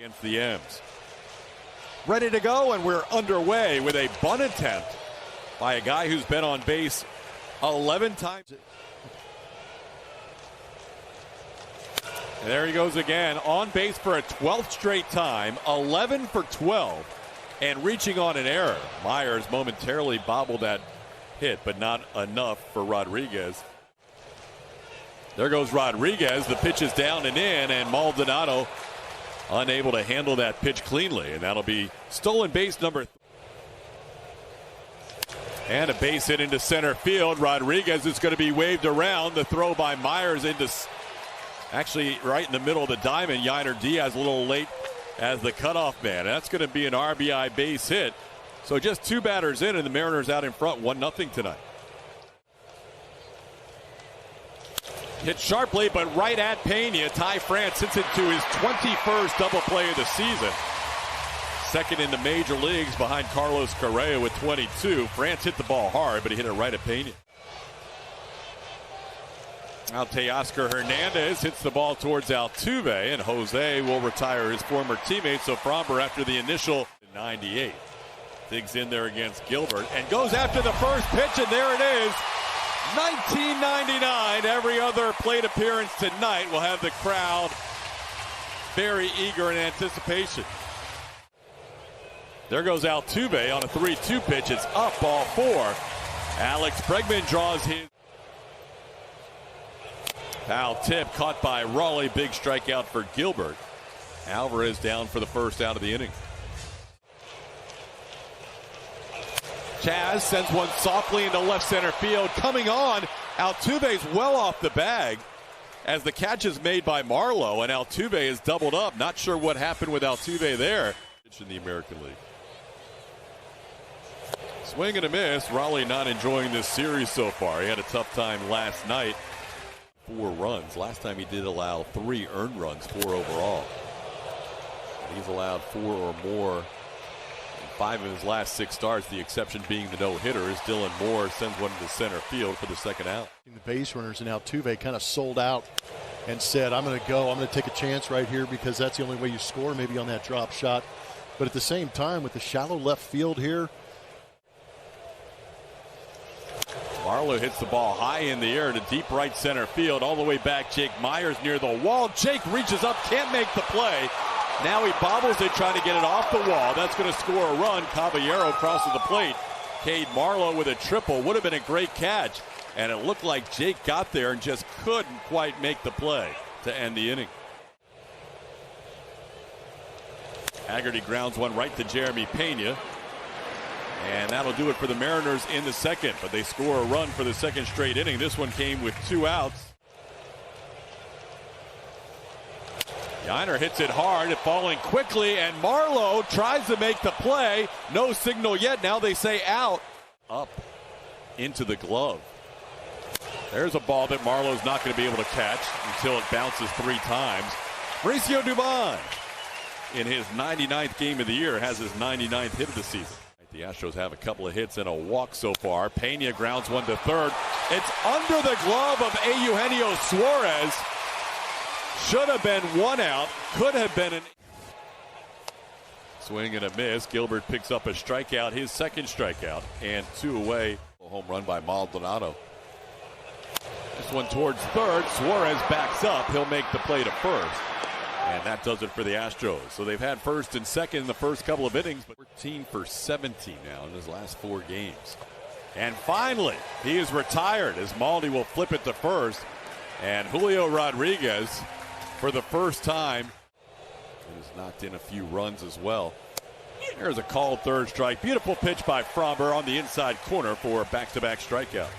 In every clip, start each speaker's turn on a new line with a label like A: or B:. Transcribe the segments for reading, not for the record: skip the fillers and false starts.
A: against the M's. Ready to go, and we're underway with a bunt attempt by a guy who's been on base 11 times. And there he goes again, on base for a 12th straight time, 11 for 12, and reaching on an error. Myers momentarily bobbled that hit, but not enough for Rodriguez. There goes Rodriguez. The pitch is down and in, and Maldonado unable to handle that pitch cleanly, and that'll be stolen base number 3. And a base hit into center field. Rodriguez is going to be waved around. The throw by Myers into actually right in the middle of the diamond. Yainer Diaz a little late as the cutoff man. That's going to be an RBI base hit. So just 2 batters in, and the Mariners out in front 1-0 tonight. Hit sharply, but right at Pena. Ty France hits it to his 21st double play of the season. Second in the major leagues behind Carlos Correa with 22. France hit the ball hard, but he hit it right at Pena. Now Teoscar Hernandez hits the ball towards Altuve, and Jose will retire his former teammate. So Fromber, after the initial 98, digs in there against Gilbert and goes after the first pitch, and there it is. 1999. Every other plate appearance tonight will have the crowd very eager in anticipation. There goes Altuve on a 3-2 pitch. It's up, ball 4. Alex Bregman draws his. Foul tip caught by Raleigh. Big strikeout for Gilbert. Alvarez down for the first out of the inning. Chaz sends one softly into left center field. Coming on, Altuve's well off the bag as the catch is made by Marlowe, and Altuve is doubled up. Not sure what happened with Altuve there. In the American League. Swing and a miss. Raleigh not enjoying this series so far. He had a tough time last night. 4 runs. Last time he did allow 3 earned runs, 4 overall. He's allowed 4 or more 5 of his last 6 starts, the exception being the no-hitter. As Dylan Moore sends one to center field for the second out.
B: The base runners, and Altuve kind of sold out and said, I'm going to go. I'm going to take a chance right here because that's the only way you score, maybe on that drop shot. But at the same time, with the shallow left field here.
A: Marlowe hits the ball high in the air to deep right center field. All the way back, Jake Myers near the wall. Jake reaches up, can't make the play. Now he bobbles it, trying to get it off the wall. That's going to score a run. Caballero crosses the plate. Cade Marlowe with a triple. Would have been a great catch. And it looked like Jake got there and just couldn't quite make the play to end the inning. Haggerty grounds one right to Jeremy Pena. And that'll do it for the Mariners in the second. But they score a run for the second straight inning. This one came with 2 outs. Yainer hits it hard, falling quickly, and Marlowe tries to make the play. No signal yet. Now they say out. Up into the glove. There's a ball that Marlowe's not going to be able to catch until it bounces 3 times. Mauricio Dubon, in his 99th game of the year, has his 99th hit of the season. The Astros have a couple of hits and a walk so far. Pena grounds one to third. It's under the glove of Eugenio Suarez. Should have been 1 out. Could have been an swing and a miss. Gilbert picks up a strikeout, his second strikeout, and 2 away. A home run by Maldonado. This one towards third. Suarez backs up. He'll make the play to first. And that does it for the Astros. So they've had first and second in the first couple of innings, but 14 for 17 now in his last 4 games. And finally, he is retired as Maldi will flip it to first. And Julio Rodriguez, for the first time, has knocked in a few runs as well. There's a called third strike. Beautiful pitch by Fromber on the inside corner for a back-to-back strikeout.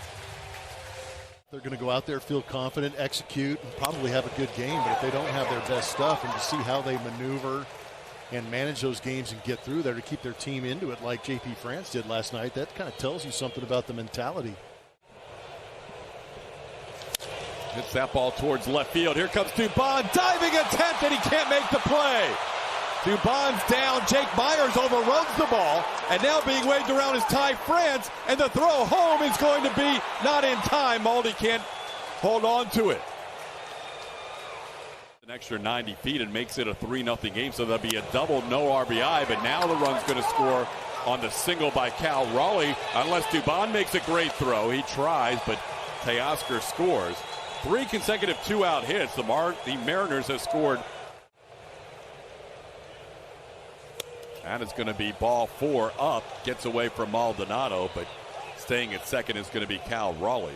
B: They're going to go out there, feel confident, execute, and probably have a good game. But if they don't have their best stuff, and to see how they maneuver and manage those games and get through there to keep their team into it like J.P. France did last night, that kind of tells you something about the mentality.
A: Hits that ball towards left field. Here comes Dubon, diving attempt, and he can't make the play. Dubon's down. Jake Myers overruns the ball, and now being waved around is Ty France, and the throw home is going to be not in time. Maldi can't hold on to it. An extra 90 feet and makes it a 3-0 game, so there'll be a double, no RBI, but now the run's going to score on the single by Cal Raleigh, unless Dubon makes a great throw. He tries, but Teoscar scores. 3 consecutive 2-out hits. The Mariners have scored. And it's going to be ball 4 up. Gets away from Maldonado, but staying at second is going to be Cal Raleigh.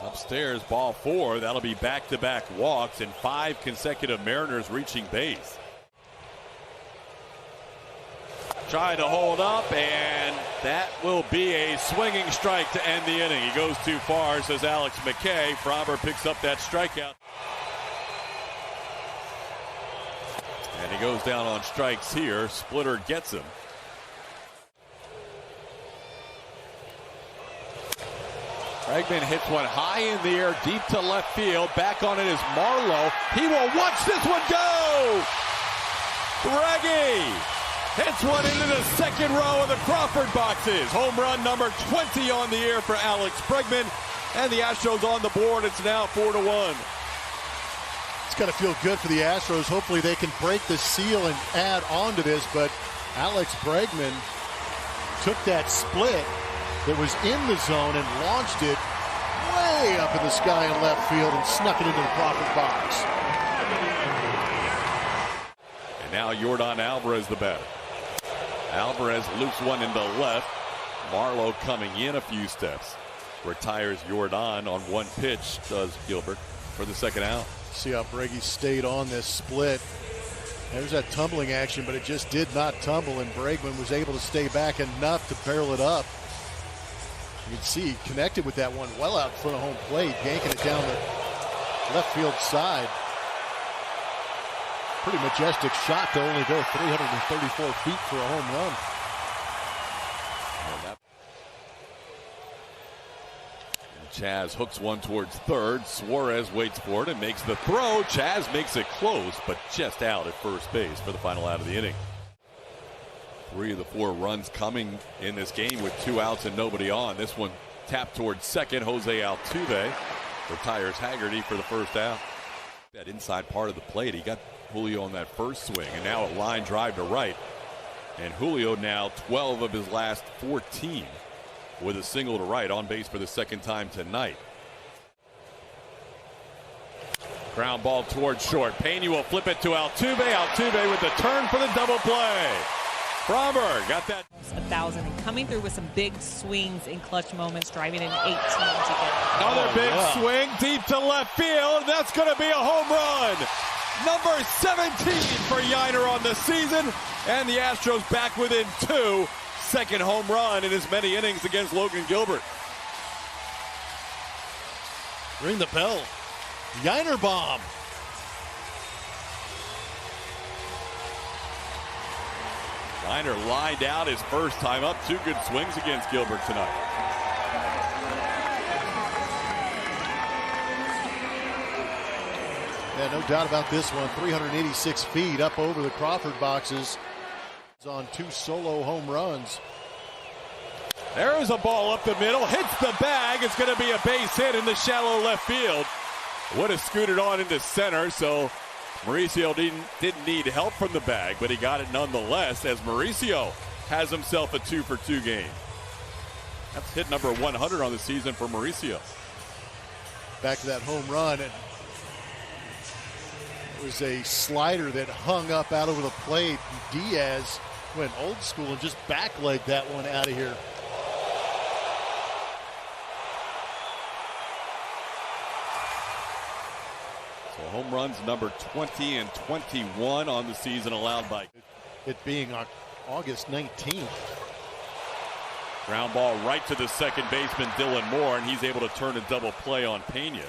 A: Upstairs, ball 4. That'll be back-to-back walks and 5 consecutive Mariners reaching base. Trying to hold up, and that will be a swinging strike to end the inning. He goes too far, says Alex McKay. Fromber picks up that strikeout. And he goes down on strikes here. Splitter gets him. Bregman hits one high in the air, deep to left field. Back on it is Marlowe. He will watch this one go! Breggy hits one into the second row of the Crawford boxes. Home run number 20 on the air for Alex Bregman. And the Astros on the board. It's now 4-1.
B: It's got to feel good for the Astros. Hopefully they can break the seal and add on to this. But Alex Bregman took that split that was in the zone and launched it way up in the sky in left field and snuck it into the Crawford box.
A: And now Yordan Alvarez the batter. Alvarez loops one into left. Marlowe coming in a few steps. Retires Yordan on one pitch, does Gilbert, for the second out.
B: See how Breggy stayed on this split. There's that tumbling action, but it just did not tumble, and Bregman was able to stay back enough to barrel it up. You can see he connected with that one well out in front of home plate, yanking it down the left field side. Pretty majestic shot to only go 334 feet for a home run.
A: Chaz hooks one towards third. Suarez waits for it and makes the throw. Chaz makes it close, but just out at first base for the final out of the inning. 3 of the 4 runs coming in this game with 2 outs and nobody on. This one tapped towards second. Jose Altuve retires Haggerty for the first out. That inside part of the plate, he got Julio on that first swing, and now a line drive to right. And Julio now 12 of his last 14 with a single to right, on base for the second time tonight. Ground ball towards short. Pena will flip it to Altuve. Altuve with the turn for the double play. Fromber got that.
C: 1,000 and coming through with some big swings in clutch moments, driving in 18 to get.
A: Another big swing deep to left field. That's going to be a home run. Number 17 for Yiner on the season. And the Astros back within 2. Second home run in as many innings against Logan Gilbert.
B: Ring the bell. Yiner bomb.
A: Yiner lined out his first time up. 2 good swings against Gilbert tonight.
B: Yeah, no doubt about this one. 386 feet up over the Crawford boxes. On 2 solo home runs.
A: There is a ball up the middle, hits the bag. It's going to be a base hit in the shallow left field. Would have scooted on into center, so Mauricio didn't need help from the bag, but he got it nonetheless, as Mauricio has himself a 2-for-2 game. That's hit number 100 on the season for Mauricio.
B: Back to that home run, and it was a slider that hung up out over the plate. Diaz went old school and just backlegged that one out of here.
A: So home runs number 20 and 21 on the season allowed by.
B: It being August 19th.
A: Ground ball right to the second baseman Dylan Moore, and he's able to turn a double play on Pena.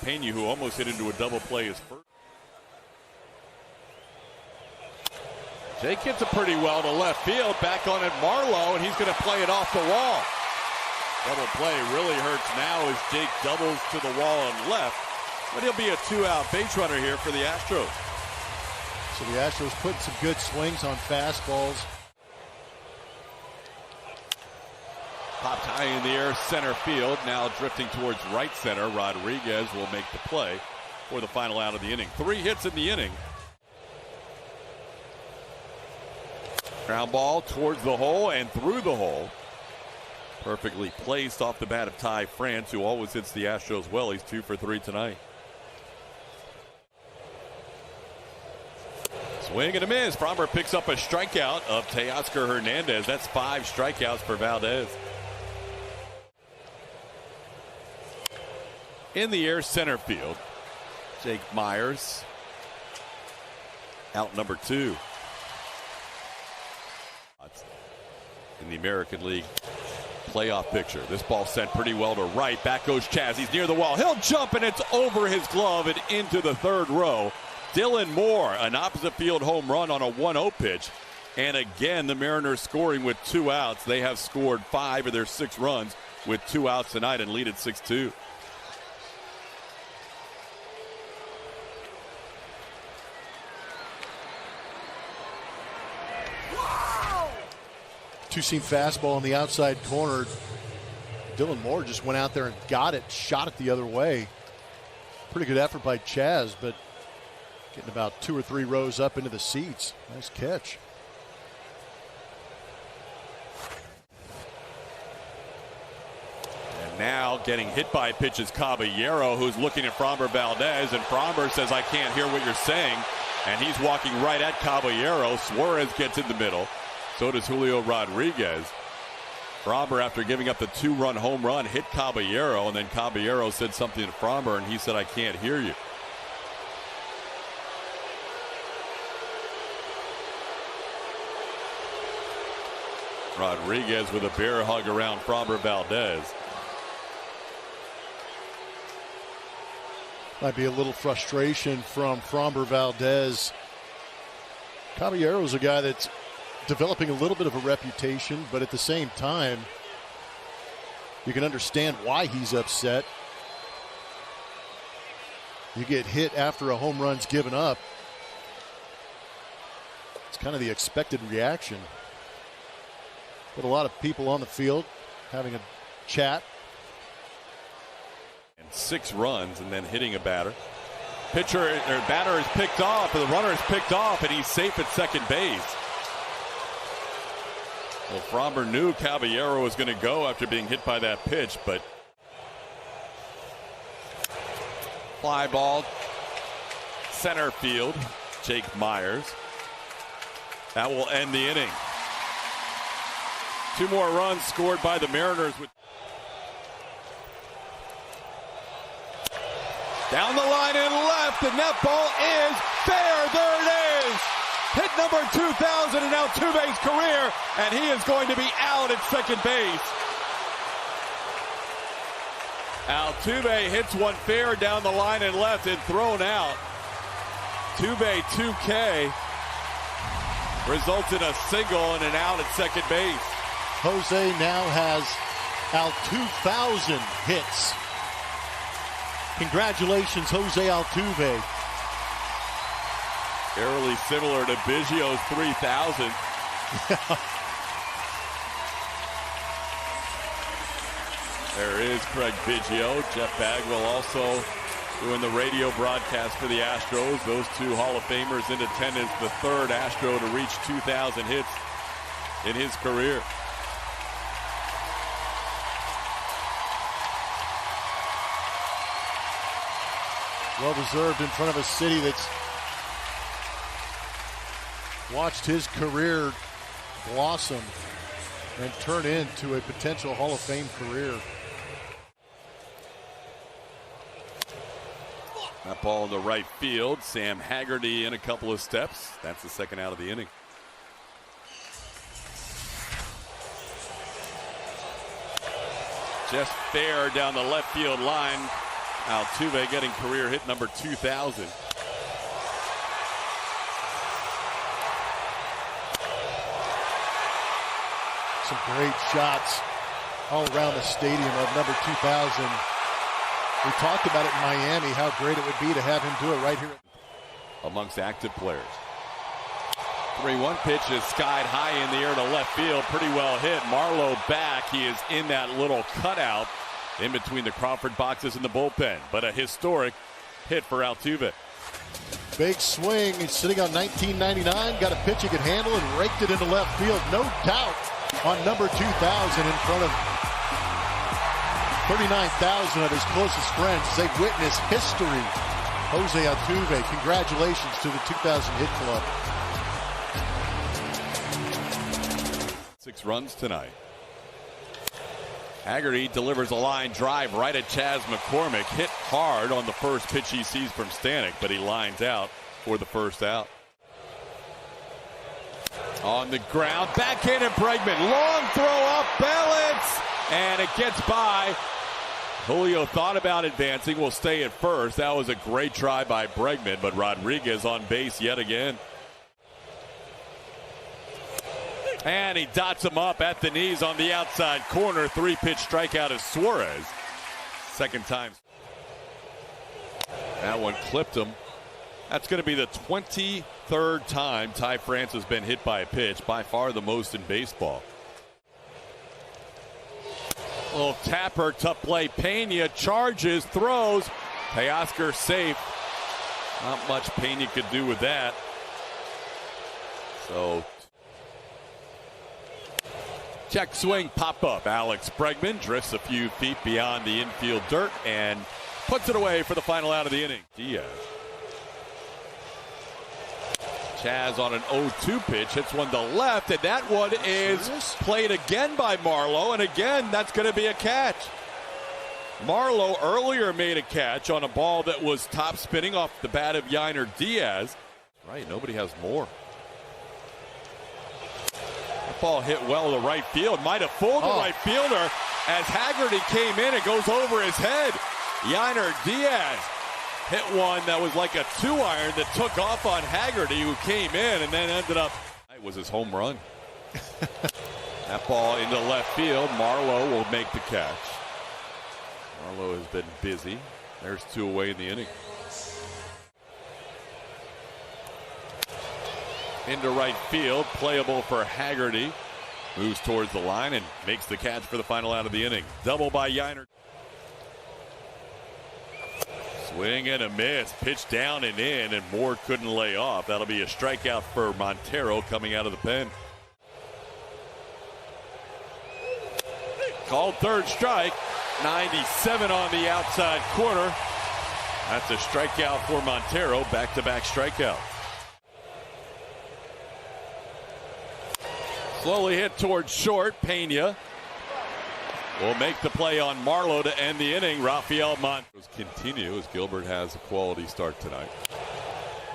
A: Pena, who almost hit into a double play, is first. Jake hits it pretty well to left field. Back on it, Marlowe, and he's going to play it off the wall. Double play really hurts now as Jake doubles to the wall and left. But he'll be a 2-out base runner here for the Astros.
B: So the Astros putting some good swings on fastballs.
A: Popped high in the air, center field. Now drifting towards right center. Rodriguez will make the play for the final out of the inning. 3 hits in the inning. Ground ball towards the hole and through the hole. Perfectly placed off the bat of Ty France, who always hits the Astros well. He's 2 for 3 tonight. Swing and a miss. Fromber picks up a strikeout of Teoscar Hernandez. That's 5 strikeouts for Valdez. In the air, center field. Jake Myers. Out number 2. In the American League playoff picture. This ball sent pretty well to right. Back goes Chaz. He's near the wall. He'll jump, and it's over his glove and into the third row. Dylan Moore, an opposite field home run on a 1-0 pitch. And again, the Mariners scoring with 2 outs. They have scored 5 of their 6 runs with 2 outs tonight and lead at 6-2.
B: Two-seam fastball on the outside corner. Dylan Moore just went out there and got it, shot it the other way. Pretty good effort by Chaz, but getting about 2 or 3 rows up into the seats. Nice catch.
A: And now getting hit by pitches Caballero, who's looking at Fromber Valdez, and Fromber says, "I can't hear what you're saying." And he's walking right at Caballero. Suarez gets in the middle. So does Julio Rodriguez. Fromber, after giving up the 2-run home run, hit Caballero, and then Caballero said something to Fromber, and he said, "I can't hear you." Rodriguez with a bear hug around Fromber Valdez.
B: Might be a little frustration from Fromber Valdez. Caballero's a guy that's developing a little bit of a reputation, but at the same time, you can understand why he's upset. You get hit after a home run's given up. It's kind of the expected reaction. But a lot of people on the field having a chat.
A: And 6 runs and then hitting a batter. Batter is picked off, and the runner is picked off, and he's safe at second base. Well, Fromber knew Caballero was going to go after being hit by that pitch, but fly ball, center field, Jake Myers. That will end the inning. 2 more runs scored by the Mariners. Down the line and left, and that ball is fair. There it is. Hit number 2,000 in Altuve's career, and he is going to be out at second base. Altuve hits one fair down the line and left and thrown out. Altuve 2K results in a single and an out at second base.
B: Jose now has out 2,000 hits. Congratulations, Jose Altuve.
A: Eerily similar to Biggio's 3,000. There is Craig Biggio. Jeff Bagwell also doing the radio broadcast for the Astros. Those 2 Hall of Famers in attendance. The 3rd Astro to reach 2,000 hits in his career.
B: Well deserved in front of a city that's watched his career blossom and turn into a potential Hall of Fame career.
A: That ball in the right field. Sam Haggerty in a couple of steps. That's the 2nd out of the inning. Just fair down the left field line. Altuve getting career hit number 2,000.
B: Some great shots all around the stadium of number 2,000. We talked about it in Miami, how great it would be to have him do it right here.
A: Amongst active players. 3-1 pitch is skied high in the air to left field. Pretty well hit. Marlowe back. He is in that little cutout in between the Crawford boxes and the bullpen. But a historic hit for Altuve.
B: Big swing. He's sitting on 1999. Got a pitch he could handle and raked it into left field. No doubt on number 2000 in front of 39,000 of his closest friends. They witness history. Jose Altuve, congratulations to the 2000 Hit Club.
A: 6 runs tonight. Haggerty delivers a line drive right at Chas McCormick. Hit hard on the first pitch he sees from Stanek, but he lines out for the first out. On the ground, backhand Bregman. Long throw up, balance, and it gets by. Julio thought about advancing, will stay at first. That was a great try by Bregman, but Rodriguez on base yet again. And he dots him up at the knees on the outside corner. 3-pitch strikeout is Suarez. Second time. That one clipped him. That's going to be the 23rd time Ty France has been hit by a pitch, by far the most in baseball. Little tapper, tough play. Pena charges, throws. Teoscar safe. Not much Pena could do with that. So, check swing, pop up. Alex Bregman drifts a few feet beyond the infield dirt and puts it away for the final out of the inning. Diaz. Chas on an 0-2 pitch, hits one to left, and that one is played again by Marlowe, and again, that's going to be a catch. Marlowe earlier made a catch on a ball that was top spinning off the bat of Yainer Diaz. Right, nobody has more. That ball hit well to right field, might have fooled the right fielder as Haggerty came in and goes over his head. Yainer Diaz hit one that was like a 2-iron that took off on Haggerty, who came in and then ended up. It was his home run. That ball into left field. Marlowe will make the catch. Marlowe has been busy. There's 2 away in the inning. Into right field, playable for Haggerty. Moves towards the line and makes the catch for the final out of the inning. Double by Yainer. Swing and a miss, pitch down and in, and Moore couldn't lay off. That'll be a strikeout for Montero coming out of the pen. Called third strike, 97 on the outside corner. That's a strikeout for Montero, back-to-back strikeout. Slowly hit towards short, Pena will make the play on Marlowe to end the inning. Rafael Montes continue as Gilbert has a quality start tonight.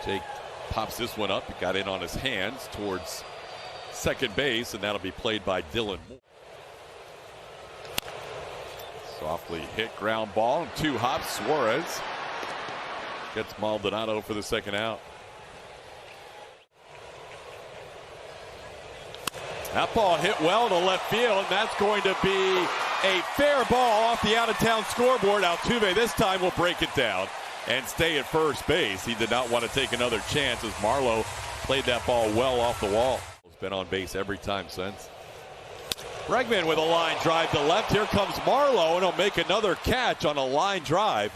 A: Jake pops this one up. He got in on his hands towards second base, and that'll be played by Dylan Moore. Softly hit ground ball, 2 hops. Suarez gets Maldonado for the second out. That ball hit well to left field, and that's going to be a fair ball off the out-of-town scoreboard. Altuve this time will break it down and stay at first base. He did not want to take another chance as Marlowe played that ball well off the wall. He's been on base every time since. Bregman with a line drive to left. Here comes Marlowe, and he'll make another catch on a line drive.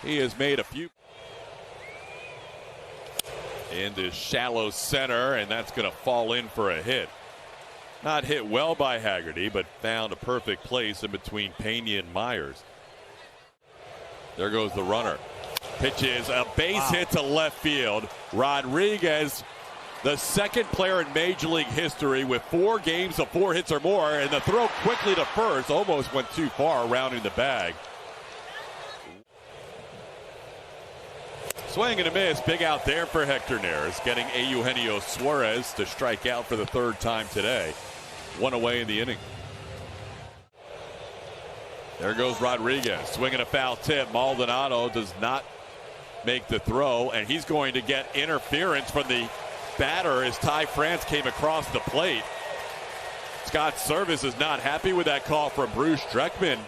A: He has made a few. Into shallow center, and that's going to fall in for a hit. Not hit well by Haggerty, but found a perfect place in between Pena and Myers. There goes the runner. Pitches a base hit to left field. Rodriguez, the second player in Major League history with 4 games of 4 hits or more, and the throw quickly to first almost went too far, rounding the bag. Swing and a miss. Big out there for Hector Neris, getting Eugenio Suarez to strike out for the 3rd time today. 1 away in the inning. There goes Rodriguez. Swinging a foul tip. Maldonado does not make the throw, and he's going to get interference from the batter as Ty France came across the plate. Scott Service is not happy with that call from Bruce Dreckman.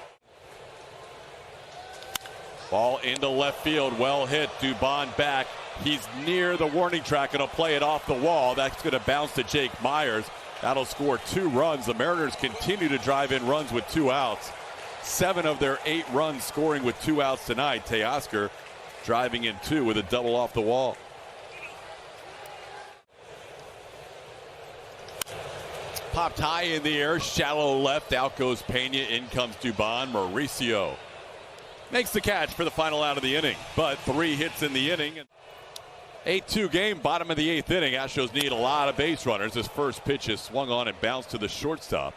A: Ball into left field, well hit. Dubon back He's near the warning track and he'll play it off the wall. That's going to bounce to Jake Myers. That'll score 2 runs. The Mariners continue to drive in runs with 2 outs. 7 of their 8 runs scoring with 2 outs tonight. Teoscar driving in 2 with a double off the wall. Popped high in the air, shallow left. Out goes Pena. In comes Dubon. Mauricio makes the catch for the final out of the inning. But 3 hits in the inning. 8-2 game, bottom of the 8th inning. Astros need a lot of base runners. His first pitch is swung on and bounced to the shortstop.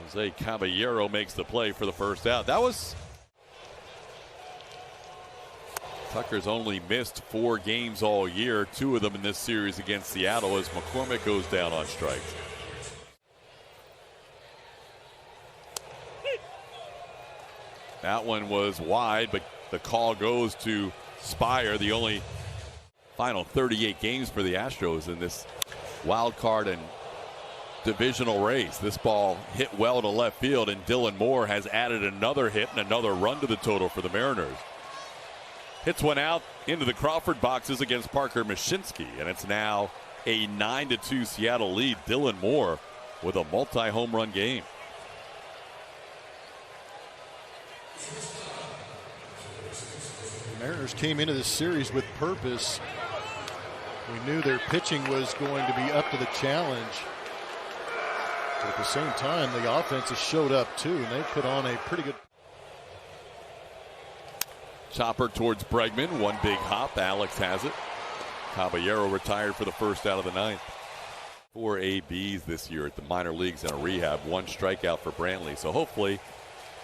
A: Jose Caballero makes the play for the first out. That was Tucker's only missed 4 games all year, 2 of them in this series against Seattle as McCormick goes down on strikes. That one was wide, but the call goes to Spire, the only final 38 games for the Astros in this wild card and divisional race. This ball hit well to left field, and Dylan Moore has added another hit and another run to the total for the Mariners. Hits one out into the Crawford boxes against Parker Mashinsky, and it's now a 9-2 Seattle lead. Dylan Moore with a multi-home run game.
B: The Mariners came into this series with purpose. We knew their pitching was going to be up to the challenge. But at the same time, the offense has showed up too, and they put on a pretty good.
A: Chopper towards Bregman. One big hop. Alex has it. Caballero retired for the first out of the 9th. 4 ABs this year at the minor leagues in a rehab. 1 strikeout for Brantley. So hopefully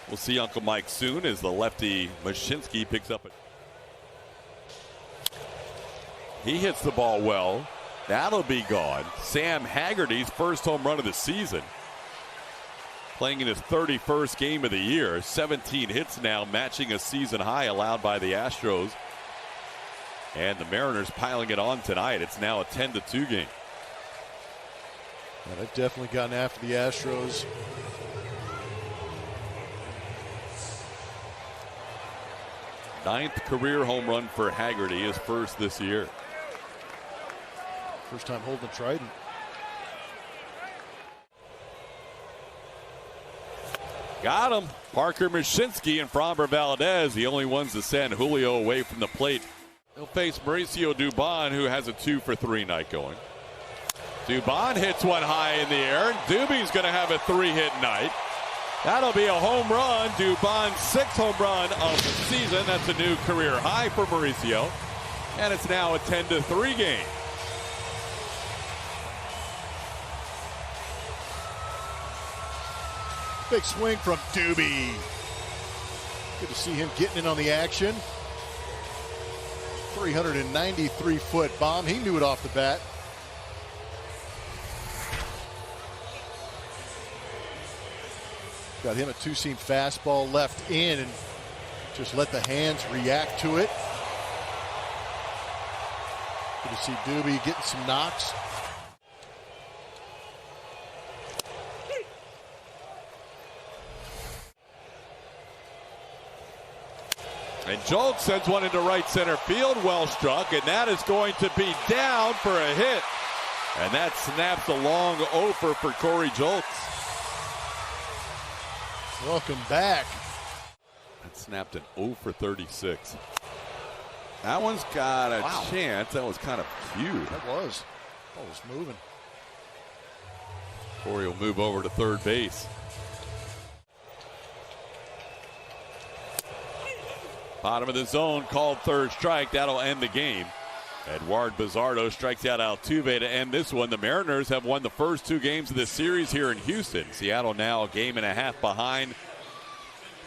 A: we'll see Uncle Mike soon as the lefty Mashinsky picks up it. He hits the ball well. That'll be gone. Sam Haggerty's first home run of the season. Playing in his 31st game of the year. 17 hits now, matching a season high allowed by the Astros. And the Mariners piling it on tonight. It's now a 10-2 game.
B: Yeah, they've definitely gotten after the Astros.
A: Ninth career home run for Haggerty, his first this year.
B: First time holding the Trident.
A: Got him. Parker Mashinsky and Framber Valdez, the only ones to send Julio away from the plate. They'll face Mauricio Dubon, who has a 2-for-3 night going. Dubon hits one high in the air. Doobie's going to have a 3-hit night. That'll be a home run. Dubon's 6th home run of the season. That's a new career high for Mauricio. And it's now a 10-3 game.
B: Big swing from Doobie. Good to see him getting in on the action. 393-foot bomb. He knew it off the bat. Got him a 2-seam fastball left in and just let the hands react to it. Good to see Doobie getting some knocks.
A: And Jolt sends one into right center field, well struck, and that is going to be down for a hit. And that snaps a long over for Corey Joltz.
B: Welcome back.
A: That snapped an 0 for 36. That one's got a chance. That was kind of cute.
B: That was. Ball was moving.
A: Corey will move over to third base. Bottom of the zone, called third strike. That'll end the game. Eduard Bizardo strikes out Altuve to end this one. The Mariners have won the first 2 games of this series here in Houston. Seattle now a game and a half behind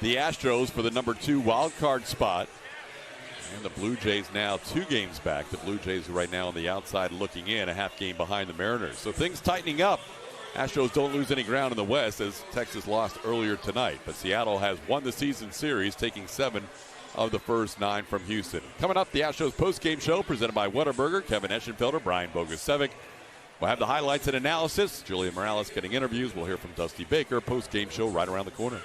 A: the Astros for the number 2 wild card spot. And the Blue Jays now 2 games back. The Blue Jays are right now on the outside looking in, a half game behind the Mariners. So things tightening up. Astros don't lose any ground in the West as Texas lost earlier tonight. But Seattle has won the season series, taking 7 of the first 9 from Houston. Coming up, the Astros postgame show presented by Whataburger. Kevin Eschenfelder, Brian Bogusevic. We'll have the highlights and analysis. Julian Morales getting interviews. We'll hear from Dusty Baker. Postgame show right around the corner.